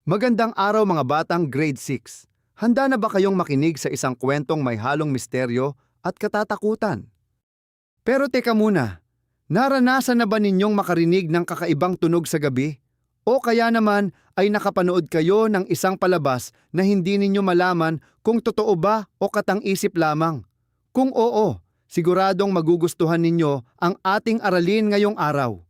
Magandang araw mga batang grade 6. Handa na ba kayong makinig sa isang kwentong may halong misteryo at katatakutan? Pero teka muna, naranasan na ba ninyong makarinig ng kakaibang tunog sa gabi? O kaya naman ay nakapanood kayo ng isang palabas na hindi ninyo malaman kung totoo ba o katang-isip lamang? Kung oo, siguradong magugustuhan ninyo ang ating aralin ngayong araw.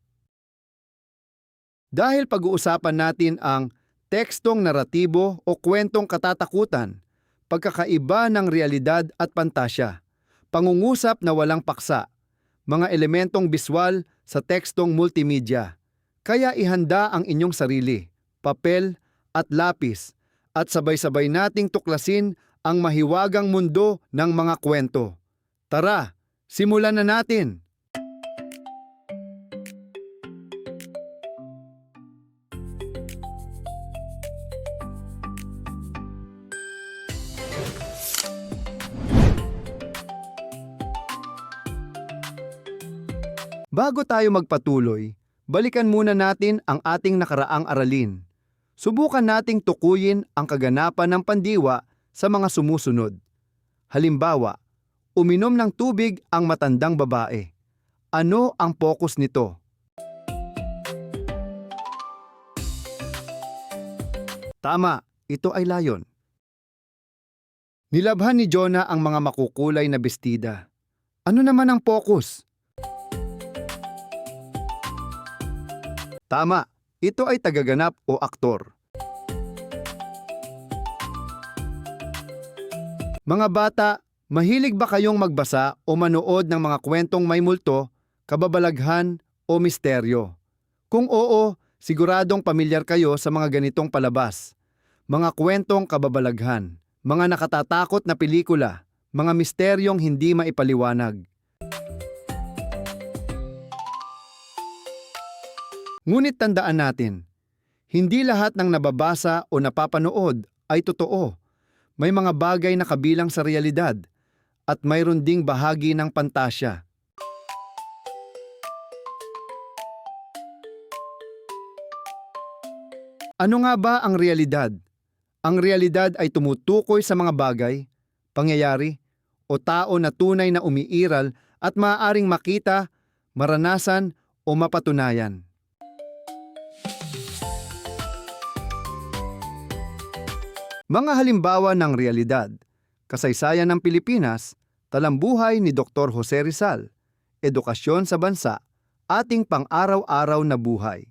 Dahil pag-uusapan natin ang tekstong naratibo o kwentong katatakutan, pagkakaiba ng realidad at pantasya, pangungusap na walang paksa, mga elementong biswal sa tekstong multimedia. Kaya ihanda ang inyong sarili, papel at lapis at sabay-sabay nating tuklasin ang mahiwagang mundo ng mga kwento. Tara, simulan na natin! Bago tayo magpatuloy, balikan muna natin ang ating nakaraang aralin. Subukan nating tukuyin ang kaganapan ng pandiwa sa mga sumusunod. Halimbawa, uminom ng tubig ang matandang babae. Ano ang focus nito? Tama, ito ay layon. Nilabhan ni Jonah ang mga makukulay na bestida. Ano naman ang focus? Tama, ito ay tagaganap o aktor. Mga bata, mahilig ba kayong magbasa o manood ng mga kwentong may multo, kababalaghan o misteryo? Kung oo, siguradong pamilyar kayo sa mga ganitong palabas. Mga kwentong kababalaghan, mga nakatatakot na pelikula, mga misteryong hindi maipaliwanag. Ngunit tandaan natin, hindi lahat ng nababasa o napapanood ay totoo. May mga bagay na kabilang sa realidad at mayroon ding bahagi ng pantasya. Ano nga ba ang realidad? Ang realidad ay tumutukoy sa mga bagay, pangyayari, o tao na tunay na umiiral at maaaring makita, maranasan o mapatunayan. Mga halimbawa ng realidad, kasaysayan ng Pilipinas, talambuhay ni Dr. Jose Rizal, edukasyon sa bansa, ating pang-araw-araw na buhay.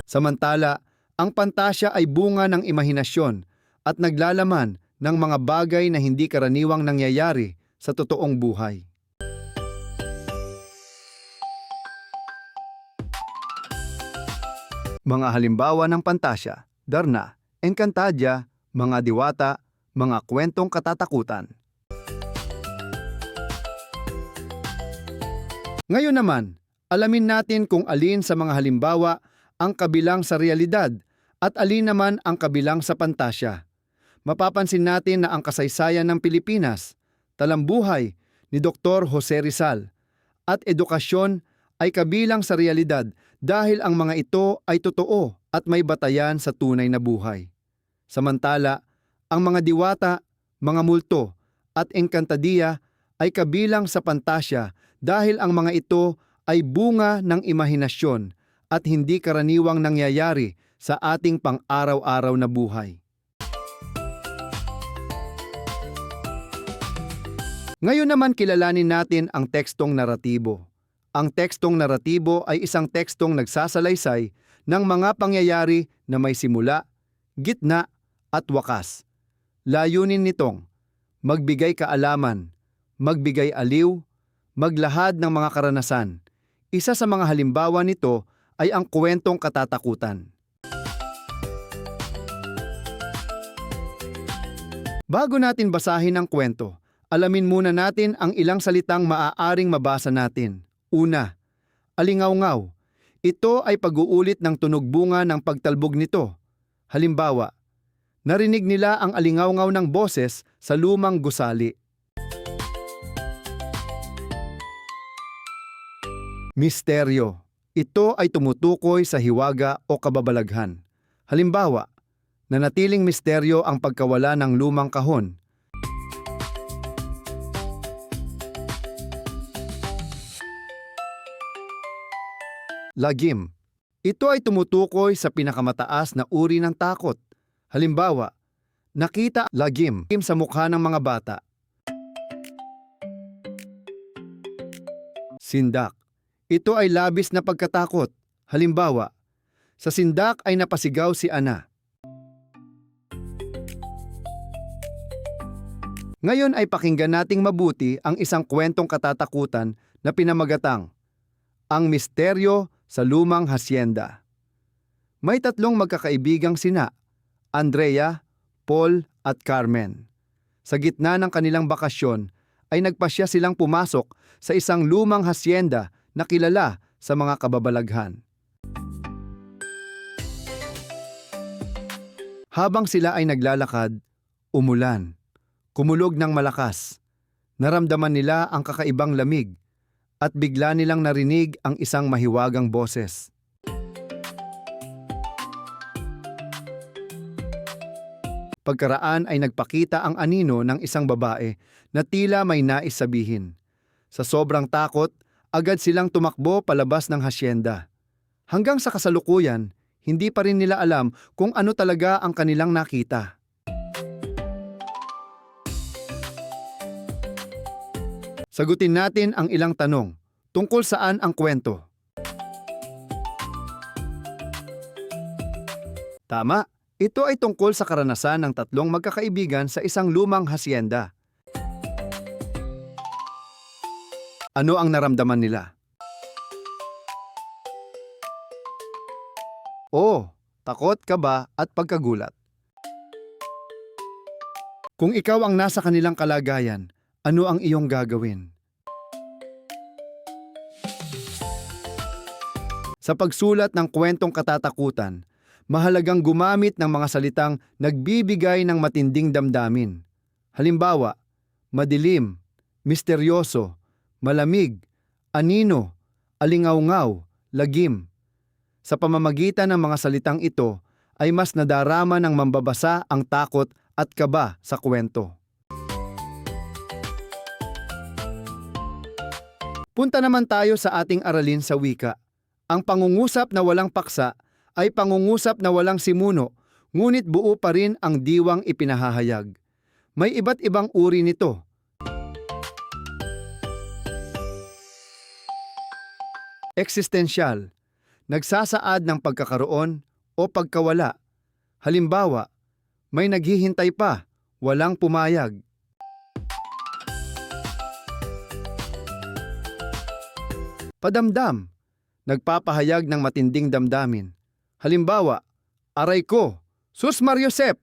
Samantala, ang pantasya ay bunga ng imahinasyon at naglalaman ng mga bagay na hindi karaniwang nangyayari sa totoong buhay. Mga halimbawa ng pantasya, Darna, Encantadia, mga diwata, mga kwentong katatakutan. Ngayon naman, alamin natin kung alin sa mga halimbawa ang kabilang sa realidad at alin naman ang kabilang sa pantasya. Mapapansin natin na ang kasaysayan ng Pilipinas, talambuhay ni Dr. Jose Rizal, at edukasyon ay kabilang sa realidad dahil ang mga ito ay totoo at may batayan sa tunay na buhay. Samantala, ang mga diwata, mga multo at engkantadiya ay kabilang sa pantasya dahil ang mga ito ay bunga ng imahinasyon at hindi karaniwang nangyayari sa ating pang-araw-araw na buhay. Ngayon naman kilalanin natin ang tekstong naratibo. Ang tekstong naratibo ay isang tekstong nagsasalaysay ng mga pangyayari na may simula, gitna at wakas. Layunin nitong magbigay kaalaman, magbigay aliw, maglahad ng mga karanasan. Isa sa mga halimbawa nito ay ang kwentong katatakutan. Bago natin basahin ang kwento, alamin muna natin ang ilang salitang maaaring mabasa natin. Una, alingaw-ngaw. Ito ay pag-uulit ng tunog bunga ng pagtalbog nito. Halimbawa, narinig nila ang alingaw-ngaw ng boses sa lumang gusali. Misteryo. Ito ay tumutukoy sa hiwaga o kababalaghan. Halimbawa, nanatiling misteryo ang pagkawala ng lumang kahon. Lagim. Ito ay tumutukoy sa pinakamataas na uri ng takot. Halimbawa, nakita lagim sa mukha ng mga bata. Sindak. Ito ay labis na pagkatakot. Halimbawa, sa sindak ay napasigaw si Ana. Ngayon ay pakinggan nating mabuti ang isang kwentong katatakutan na pinamagatang Ang Misteryo sa Lumang Hasyenda. May tatlong magkakaibigang sina, Andrea, Paul at Carmen. Sa gitna ng kanilang bakasyon ay nagpasya silang pumasok sa isang lumang hasyenda na kilala sa mga kababalaghan. Habang sila ay naglalakad, umulan. Kumulog ng malakas. Naramdaman nila ang kakaibang lamig at bigla nilang narinig ang isang mahiwagang boses. Pagkaraan ay nagpakita ang anino ng isang babae na tila may nais sabihin. Sa sobrang takot, agad silang tumakbo palabas ng hasyenda. Hanggang sa kasalukuyan, hindi pa rin nila alam kung ano talaga ang kanilang nakita. Sagutin natin ang ilang tanong. Tungkol saan ang kwento? Tama, ito ay tungkol sa karanasan ng tatlong magkakaibigan sa isang lumang hasyenda. Ano ang naramdaman nila? Takot, kaba at pagkagulat. Kung ikaw ang nasa kanilang kalagayan, ano ang iyong gagawin? Sa pagsulat ng kwentong katatakutan, mahalagang gumamit ng mga salitang nagbibigay ng matinding damdamin. Halimbawa, madilim, misteryoso, malamig, anino, alingawngaw, lagim. Sa pamamagitan ng mga salitang ito, ay mas nadarama ng mambabasa ang takot at kaba sa kwento. Punta naman tayo sa ating aralin sa wika. Ang pangungusap na walang paksa ay pangungusap na walang simuno, ngunit buo pa rin ang diwang ipinahahayag. May iba't ibang uri nito. Eksistensyal, nagsasaad ng pagkakaroon o pagkawala. Halimbawa, may naghihintay pa, walang pumayag. Padamdam, nagpapahayag ng matinding damdamin. Halimbawa, aray ko, Sus Mariosep!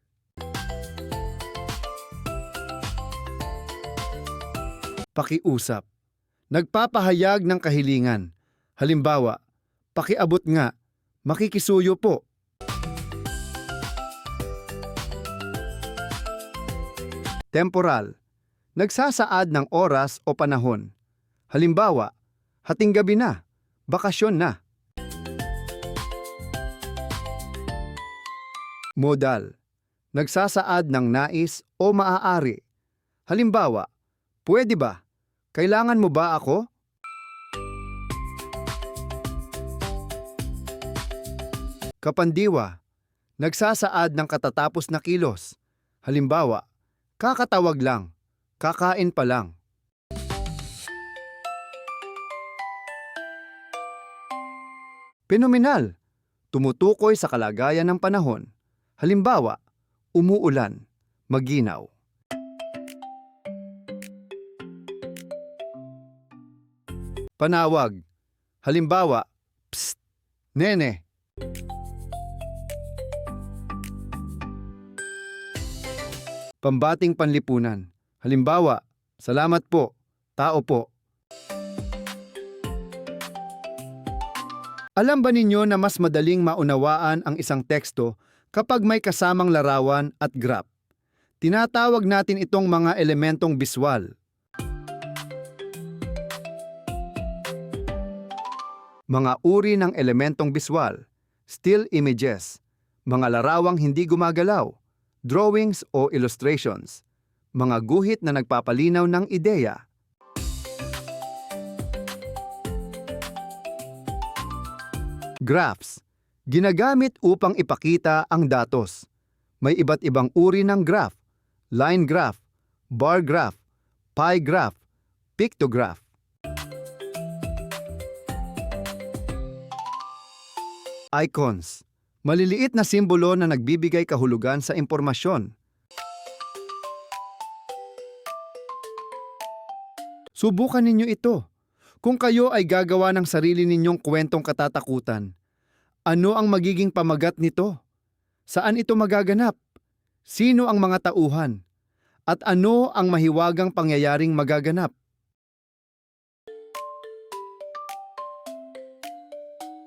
Pakiusap, nagpapahayag ng kahilingan. Halimbawa, pakiabot nga, makikisuyo po. Temporal, nagsasaad ng oras o panahon. Halimbawa, hating gabi na, bakasyon na. Modal, nagsasaad ng nais o maaari. Halimbawa, pwede ba? Kailangan mo ba ako? Kapandiwa, nagsasaad ng katatapos na kilos. Halimbawa, kakatawag lang, kakain pa lang. Penomenal, tumutukoy sa kalagayan ng panahon. Halimbawa, umuulan, maginaw. Panawag, halimbawa, psst, nene. Pambating panlipunan, halimbawa, salamat po, tao po. Alam ba ninyo na mas madaling maunawaan ang isang teksto kapag may kasamang larawan at graph? Tinatawag natin itong mga elementong biswal. mga uri ng elementong biswal, still images, mga larawang hindi gumagalaw, drawings o illustrations, mga guhit na nagpapalinaw ng ideya. Graphs, ginagamit upang ipakita ang datos. May iba't ibang uri ng graph, line graph, bar graph, pie graph, pictograph. Icons, maliliit na simbolo na nagbibigay kahulugan sa impormasyon. Subukan ninyo ito. Kung kayo ay gagawa ng sarili ninyong kwentong katatakutan, ano ang magiging pamagat nito? Saan ito magaganap? Sino ang mga tauhan? At ano ang mahiwagang pangyayaring magaganap?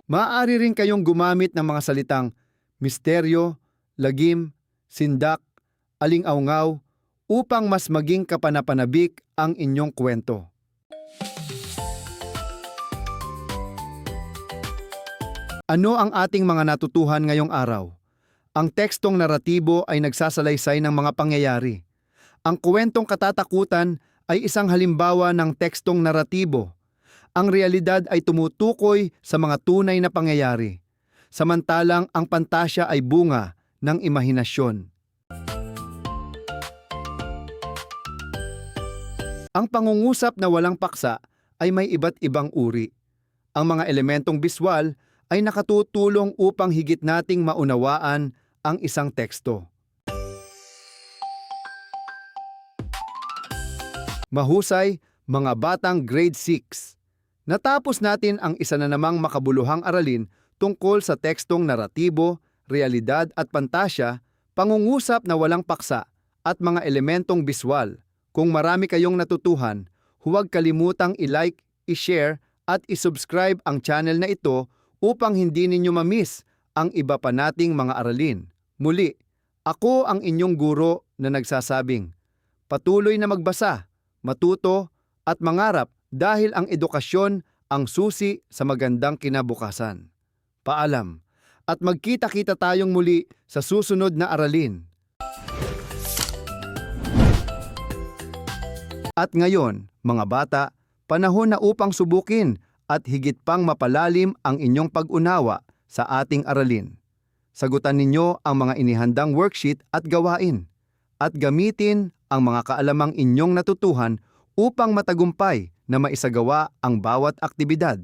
Maaari rin kayong gumamit ng mga salitang misteryo, lagim, sindak, aling-aungaw upang mas maging kapanapanabik ang inyong kwento. Ano ang ating mga natutuhan ngayong araw? Ang tekstong naratibo ay nagsasalaysay ng mga pangyayari. Ang kwentong katatakutan ay isang halimbawa ng tekstong naratibo. Ang realidad ay tumutukoy sa mga tunay na pangyayari, samantalang ang pantasya ay bunga ng imahinasyon. Ang pangungusap na walang paksa ay may iba't ibang uri. Ang mga elementong biswal ay nakatutulong upang higit nating maunawaan ang isang teksto. Mahusay, mga batang grade 6. Natapos natin ang isa na namang makabuluhang aralin tungkol sa tekstong naratibo, realidad at pantasya, pangungusap na walang paksa at mga elementong biswal. Kung marami kayong natutuhan, huwag kalimutang i-like, i-share at i-subscribe ang channel na ito upang hindi ninyo ma-miss ang iba pa nating mga aralin. Muli, ako ang inyong guro na nagsasabing, patuloy na magbasa, matuto at mangarap dahil ang edukasyon ang susi sa magandang kinabukasan. Paalam, at magkita-kita tayong muli sa susunod na aralin. At ngayon, mga bata, panahon na upang subukin at higit pang mapalalim ang inyong pag-unawa sa ating aralin. Sagutan ninyo ang mga inihandang worksheet at gawain, at gamitin ang mga kaalamang inyong natutuhan upang matagumpay na maisagawa ang bawat aktibidad.